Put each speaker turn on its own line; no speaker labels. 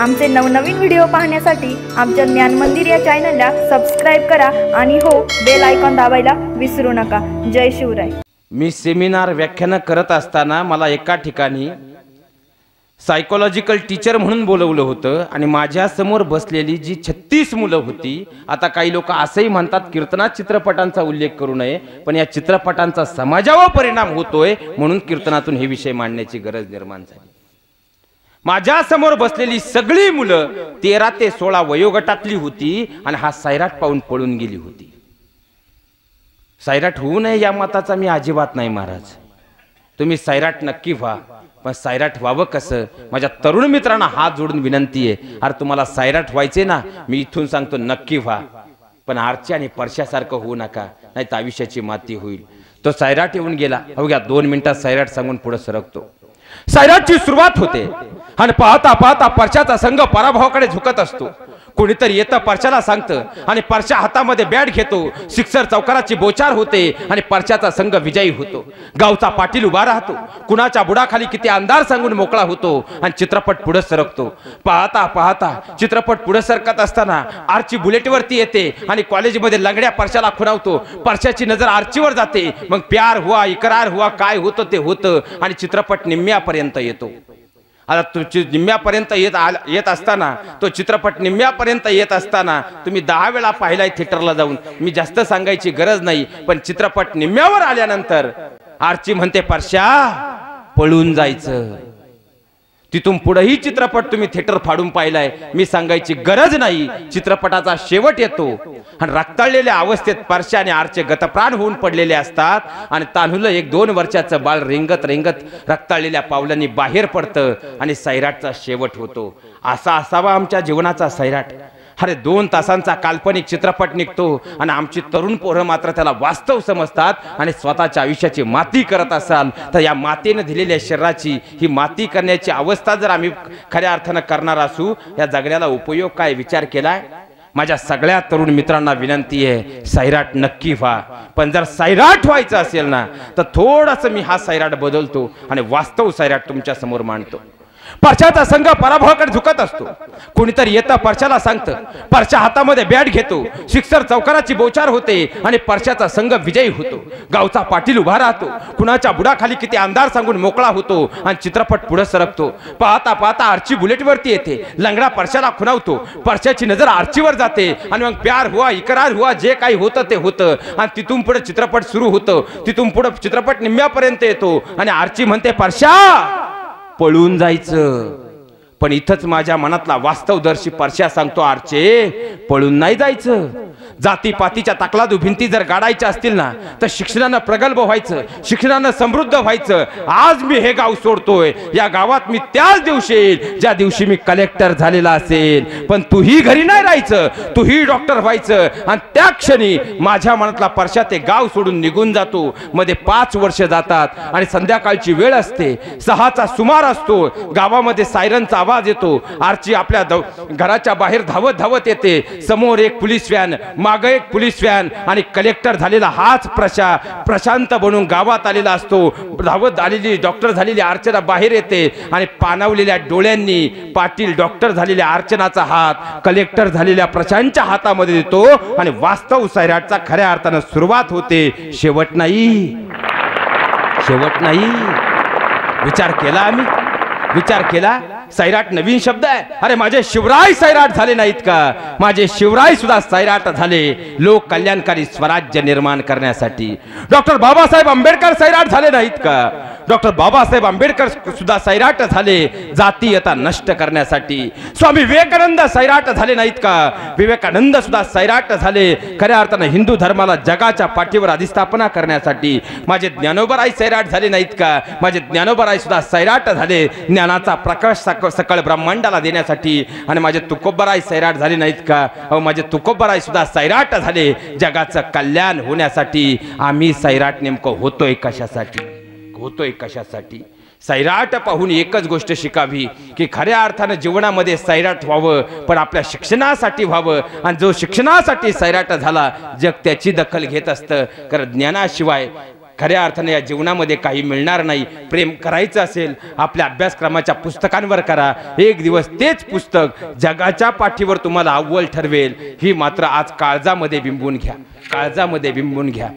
आमचे नवनवीन व्हिडिओ पाहण्यासाठी आमच्या ज्ञान मंदिर या चॅनलला सबस्क्राइब करा आणि हो बेल आयकॉन दाबायला विसरू नका। जय शिवराय।
मी सेमिनार व्याख्यान करत असताना मला एका ठिकाणी सायकोलॉजिकल टीचर म्हणून बोलवलं होतं आणि माझ्या समोर बसलेली जी 36 मुलं होती। आता काही लोक असंही म्हणतात कीर्तनात चित्रपटांचा उल्लेख करू नये, पण या चित्रपटांचा समाजावर परिणाम होतोय म्हणून कीर्तनातून हे विषय मांडण्याची गरज निर्माण झाली। माझ्या समोर बसलेली सगळी मुलं 13 ते 16 वयोगटातली होती आणि हा सैराट पाहून पळून गेली होती। सैराट होऊ नये या मताचा मी अजिबात नाही महाराज, तुम्ही सैराट नक्की व्हा, पण सैराट व्हावं कसं? माझ्या तरुण मित्रांना हात जोडून विनंती आहे, अरे तुम्हाला सैराट व्हायचे ना, मी इथून सांगतो नक्की व्हा, पण आरची आणि परशासारखं होऊ नका, नाही तर आयुष्याची माती होईल। तो सैराट येऊन गेला, अवघ्या 2 मिनिटात सैराट सांगून पुढे सरकतो। सैराटची सुरुवात होते आणि पाहता पाहता परशाचा संघ पराभवाकडे झुकत असतो। कोणीतरी येतं परशाला सांगतं आणि परशा हातामध्ये बॅट घेतो, सिक्सर चौकाराची बोचार होते आणि परशाचा संघ विजयी होतो। गावचा पाटील उभा राहतो, कुणाच्या बुडाखाली किती अंधार सांगून मोकळा होतो आणि चित्रपट पुढे सरकतो। पाहता पाहता चित्रपट पुढे सरकत असताना आरची बुलेटवरती येते आणि कॉलेजमध्ये लंगड्या परशाला खुणावतो। परशाची नजर आरचीवर जाते, मग प्यार हुआ इकरार हुआ काय होतं ते होतं आणि चित्रपट निम्म्यापर्यंत येतो। आता तो निम्म्यापर्यंत येत असताना, तो चित्रपट निम्म्यापर्यंत येत असताना तुम्ही 10 वेळा पाहिलाय थिएटरला जाऊन, मी जास्त सांगायची गरज नाही, पण चित्रपट निम्म्यावर आल्यानंतर आरची म्हणते परशा पळून जायचं। तिथून पुढेही चित्रपट तुम्ही थिएटर फाडून पाहिलाय, मी सांगायची गरज नाही। चित्रपटाचा शेवट येतो आणि रक्ताळलेल्या अवस्थेत परशा आणि आरचे गतप्राण होऊन पडलेले असतात आणि तान्हुलं 1-2 वर्षाचं बाळ रेंगत रेंगत रक्ताळलेल्या पावलांनी बाहेर पडतं आणि सैराटचा शेवट होतो। असा असावा आमच्या जीवनाचा सैराट। अरे 2 तासांचा काल्पनिक चित्रपट निघतो आणि आमची तरुण पोरं मात्र त्याला वास्तव समजतात आणि स्वतःच्या आयुष्याची माती करत असाल तर या मातीने दिलेल्या शरीराची ही माती करण्याची अवस्था जर आम्ही खऱ्या अर्थानं करणार असू, या जगण्याला उपयोग काय विचार केलाय? माझ्या सगळ्या तरुण मित्रांना विनंती आहे, सैराट नक्की व्हा, पण जर सैराट व्हायचं असेल ना तर थोडंसं मी हा सैराट बदलतो आणि वास्तव सैराट तुमच्या समोर मांडतो। परशाचा संघ पराभवाकडे झुकत असतो। कोणीतरी येतं परशाला सांगतं, परशा हातामध्ये बॅट घेतो, सिक्सर चौकाराची बोचार होते आणि परशाचा संघ विजयी होतो। गावचा पाटील उभा राहतो, कुणाच्या बुडाखाली किती अंधार सांगून मोकळा होतो आणि चित्रपट पुढे सरकतो। पाहता पाहता आरची बुलेटवरती येते, लंगडा परशाला खुणावतो, परशाची नजर आरचीवर जाते आणि मग प्यार हुआ इकरार हुआ जे काही होतं ते होतं आणि तिथून पुढे चित्रपट सुरू होतो। तिथून पुढे चित्रपट निम्म्यापर्यंत येतो आणि आरची म्हणते परशा पळून जायचं। पण इथंच माझ्या मनातला वास्तवदर्शी परशा सांगतो, आरचे पळून नाही जायचं। जातीपातीच्या तकलादू भिंती जर गाडायच्या असतील ना तर शिक्षणानं प्रगल्भ व्हायचं, शिक्षणानं समृद्ध व्हायचं। आज मी हे गाव सोडतोय, या गावात मी त्याच दिवशी येईल ज्या दिवशी मी कलेक्टर झालेला असेल, पण तूही घरी नाही राहायचं, तूही डॉक्टर व्हायचं। आणि त्या क्षणी माझ्या मनातला परशा ते गाव सोडून निघून जातो। मध्ये 5 वर्ष जातात आणि संध्याकाळची वेळ असते, 6चा सुमार असतो। गावामध्ये सायरनचा आवाज येतो, आरची आपल्या घराच्या बाहेर धावत धावत येते। समोर एक पोलीस व्हॅन, मागे एक पोलीस व्हॅन आणि कलेक्टर झालेला हाच प्रशांत बनून गावात आलेला असतो। धावत आलेली डॉक्टर झालेली अर्चना बाहेर येते आणि पाणावलेल्या डोळ्यांनी पाटील डॉक्टर झालेल्या अर्चनाचा हात कलेक्टर झालेल्या प्रशांतच्या हातामध्ये देतो आणि वास्तव सैराटचा खऱ्या अर्थानं सुरुवात होते, शेवट नाही। शेवट नाही। विचार केला आम्ही, विचार केला, सैराट नवीन शब्द आहे। अरे माझे शिवराय सैराट झाले नाहीत का? माझे शिवराय सुद्धा सैराट झाले लोक कल्याणकारी स्वराज्य निर्माण करण्यासाठी। डॉक्टर बाबासाहेब आंबेडकर सैराट झाले नाहीत का? डॉक्टर बाबासाहेब आंबेडकर सुद्धा सैराट झाले जातीयता नष्ट करण्यासाठी। स्वामी विवेकानंद सैराट झाले नाहीत का? विवेकानंद सुद्धा सैराट झाले खऱ्या अर्थानं हिंदू धर्माला जगाच्या पाठीवर अधिस्थापना करण्यासाठी। माझे ज्ञानोबाराय सैराट झाले नाहीत का? माझे ज्ञानोबाराय सुद्धा सैराट झाले ज्ञानाचा प्रकाश सकळ ब्रह्मांडाला देण्यासाठी। आणि माझे तुकोबाराय सैराट झाले नाहीत का? अहो माझे तुकोबाराय सुद्धा सैराट झाले जगाचं कल्याण होण्यासाठी। आम्ही सैराट नेमकं होतोय कशासाठी? होतोय कशासाठी? सैराट पाहून एकच गोष्ट शिकावी की खऱ्या अर्थानं जीवनामध्ये सैराट व्हावं, पण आपल्या शिक्षणासाठी व्हावं। आणि जो शिक्षणासाठी सैराट झाला जग त्याची दखल घेत असतं, कारण ज्ञानाशिवाय खऱ्या अर्थाने या जीवनामध्ये काही मिळणार नाही. प्रेम करायचं असेल आपल्या अभ्यासक्रमाच्या पुस्तकांवर करा. एक दिवस तेच पुस्तक जगाच्या पाठीवर तुम्हाला अव्वल ठरवेल. ही मात्र आज काळजामध्ये बिंबून घ्या, काळजामध्ये बिंबून घ्या.